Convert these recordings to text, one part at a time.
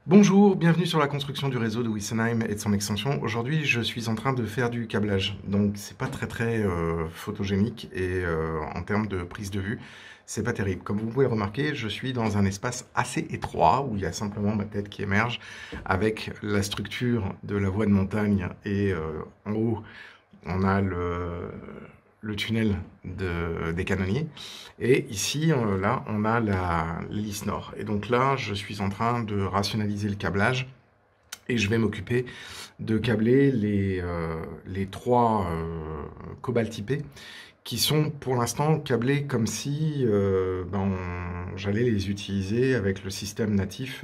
Bonjour, bienvenue sur la construction du réseau de Wessenheim et de son extension. Aujourd'hui, je suis en train de faire du câblage, donc c'est pas très photogénique et en termes de prise de vue, c'est pas terrible. Comme vous pouvez remarquer, je suis dans un espace assez étroit où il y a simplement ma tête qui émerge avec la structure de la voie de montagne et en haut, on a le tunnel des canonniers. Et ici, là, on a l'hélice nord. Et donc là, je suis en train de rationaliser le câblage et je vais m'occuper de câbler les trois cobalt IP qui sont pour l'instant câblés comme si j'allais les utiliser avec le système natif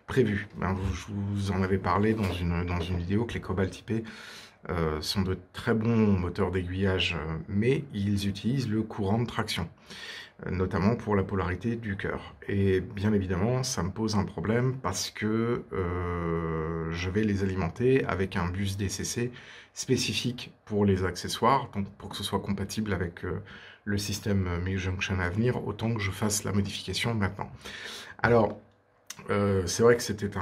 prévu. Je vous en avais parlé dans une vidéo que les cobalt IP sont de très bons moteurs d'aiguillage, mais ils utilisent le courant de traction, notamment pour la polarité du cœur. Et bien évidemment, ça me pose un problème parce que je vais les alimenter avec un bus DCC spécifique pour les accessoires, donc pour que ce soit compatible avec le système Mi-Junction à venir, autant que je fasse la modification maintenant. Alors, c'est vrai que c'était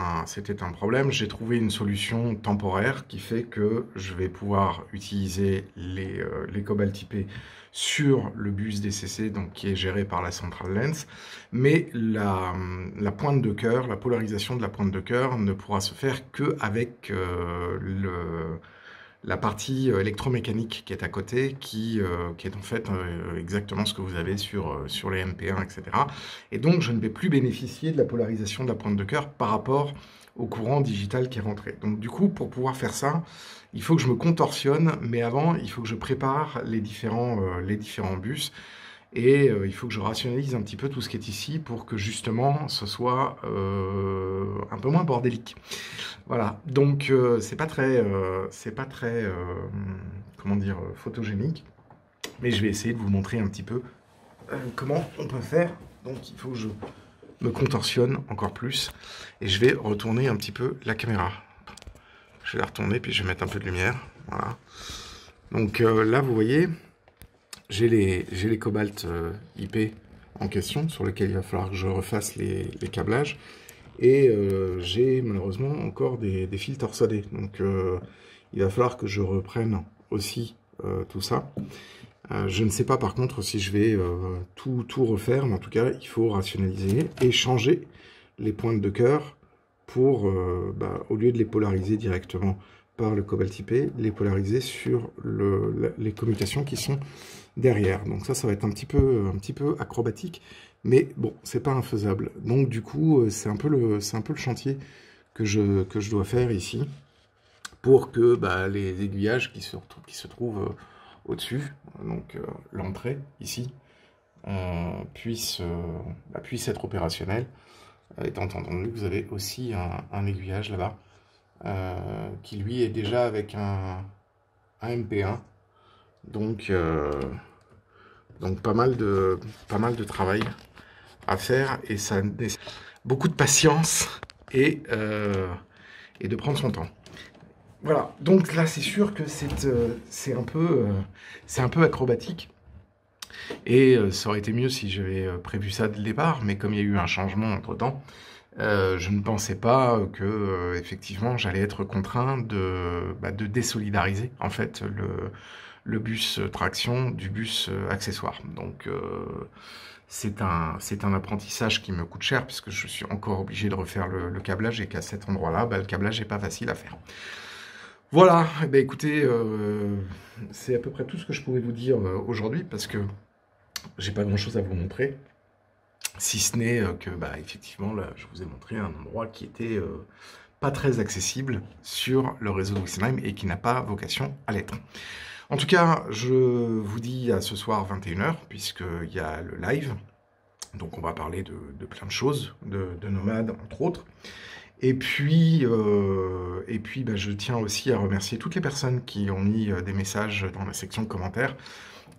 un problème. J'ai trouvé une solution temporaire qui fait que je vais pouvoir utiliser les cobalt IP sur le bus DCC, donc qui est géré par la Central Lens, mais la pointe de cœur, la polarisation de la pointe de cœur ne pourra se faire qu'avec la partie électromécanique qui est à côté, qui est en fait exactement ce que vous avez sur les MP1, etc. Et donc, je ne vais plus bénéficier de la polarisation de la pointe de cœur par rapport au courant digital qui est rentré. Donc, du coup, pour pouvoir faire ça, il faut que je me contorsionne, mais avant, il faut que je prépare les différents bus. Et il faut que je rationalise un petit peu tout ce qui est ici pour que justement ce soit un peu moins bordélique. Voilà, donc c'est pas très, comment dire, photogénique, mais je vais essayer de vous montrer un petit peu comment on peut faire. Donc il faut que je me contorsionne encore plus et je vais retourner un petit peu la caméra. Je vais la retourner puis je vais mettre un peu de lumière. Voilà. Donc là vous voyez, j'ai les cobalt IP en question sur lesquels il va falloir que je refasse les câblages. Et j'ai malheureusement encore des fils torsadés. Donc il va falloir que je reprenne aussi tout ça. Je ne sais pas par contre si je vais tout refaire, mais en tout cas il faut rationaliser et changer les pointes de cœur pour, au lieu de les polariser directement par le cobalt IP, les polariser sur les commutations qui sont derrière. Donc ça va être un petit peu acrobatique, mais bon, c'est pas infaisable. Donc du coup, c'est un peu le chantier que je dois faire ici pour que les aiguillages qui se trouvent au-dessus, donc l'entrée ici, puisse être opérationnelle, étant entendu que vous avez aussi un aiguillage là-bas, qui lui est déjà avec un MP1, donc pas mal de travail à faire, et ça nécessite beaucoup de patience et de prendre son temps. Voilà, donc là c'est sûr que c'est un peu acrobatique, et ça aurait été mieux si j'avais prévu ça dès le départ, mais comme il y a eu un changement entre-temps, je ne pensais pas que effectivement j'allais être contraint de désolidariser en fait le bus traction du bus accessoire. Donc c'est un apprentissage qui me coûte cher puisque je suis encore obligé de refaire le câblage, et qu'à cet endroit-là, le câblage n'est pas facile à faire. Voilà, écoutez, c'est à peu près tout ce que je pouvais vous dire aujourd'hui, parce que j'ai pas grand-chose à vous montrer, si ce n'est que, effectivement, là, je vous ai montré un endroit qui était pas très accessible sur le réseau de Wessenheim et qui n'a pas vocation à l'être. En tout cas, je vous dis à ce soir 21h, puisqu'il y a le live. Donc on va parler de plein de choses, de nomades entre autres. Et puis je tiens aussi à remercier toutes les personnes qui ont mis des messages dans la section de commentaires.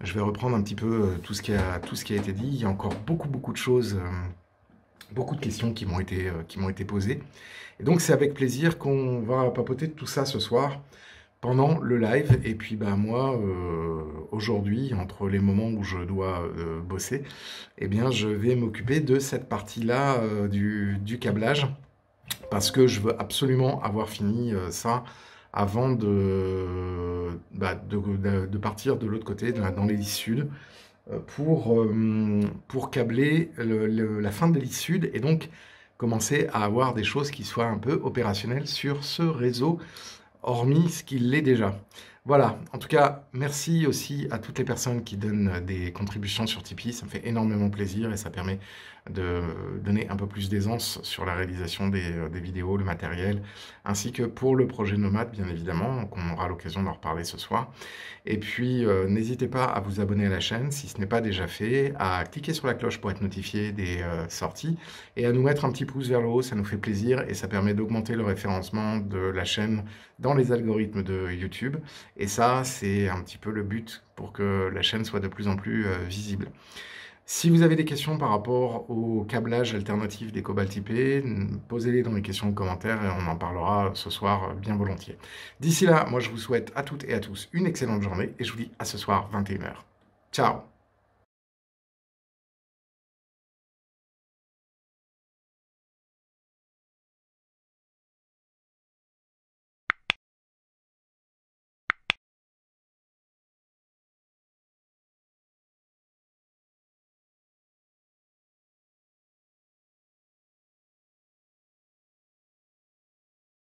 Je vais reprendre un petit peu tout ce qui a été dit. Il y a encore beaucoup de choses, beaucoup de questions qui m'ont été posées. Et donc c'est avec plaisir qu'on va papoter de tout ça ce soir, pendant le live. Et puis bah, moi, aujourd'hui, entre les moments où je dois bosser, eh bien, je vais m'occuper de cette partie-là du câblage, parce que je veux absolument avoir fini ça avant de partir de l'autre côté, dans l'hélice sud, pour câbler la fin de l'hélice sud, et donc commencer à avoir des choses qui soient un peu opérationnelles sur ce réseau, hormis ce qu'il l'est déjà. Voilà, en tout cas, merci aussi à toutes les personnes qui donnent des contributions sur Tipeee, ça me fait énormément plaisir et ça permet de donner un peu plus d'aisance sur la réalisation des vidéos, le matériel, ainsi que pour le projet Nomade, bien évidemment, qu'on aura l'occasion d'en reparler ce soir. Et puis, n'hésitez pas à vous abonner à la chaîne, si ce n'est pas déjà fait, à cliquer sur la cloche pour être notifié des sorties, et à nous mettre un petit pouce vers le haut, ça nous fait plaisir, et ça permet d'augmenter le référencement de la chaîne dans les algorithmes de YouTube. Et ça, c'est un petit peu le but pour que la chaîne soit de plus en plus visible. Si vous avez des questions par rapport au câblage alternatif des Cobalt IP, posez-les dans les questions ou commentaires et on en parlera ce soir bien volontiers. D'ici là, moi je vous souhaite à toutes et à tous une excellente journée et je vous dis à ce soir 21 h. Ciao!